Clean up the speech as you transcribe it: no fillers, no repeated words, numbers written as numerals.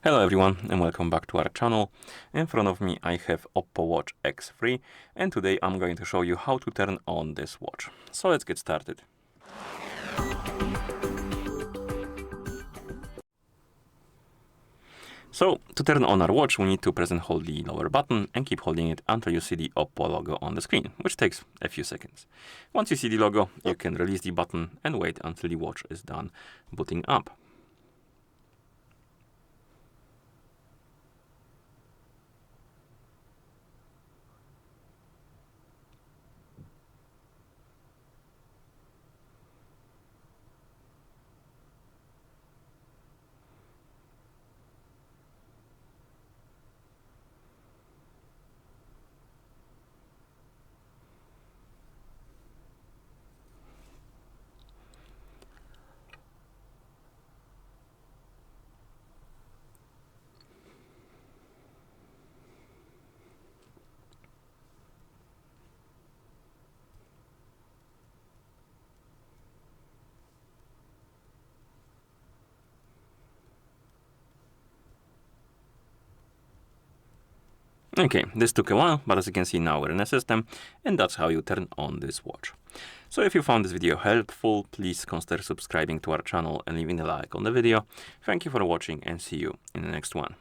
Hello everyone and welcome back to our channel. In front of me I have OPPO Watch X3 and today I'm going to show you how to turn on this watch. So let's get started. So to turn on our watch we need to press and hold the lower button and keep holding it until you see the OPPO logo on the screen, which takes a few seconds. Once you see the logo you can release the button and wait until the watch is done booting up. Okay, this took a while, but as you can see now we're in the system, and that's how you turn on this watch. So if you found this video helpful, please consider subscribing to our channel and leaving a like on the video. Thank you for watching and see you in the next one.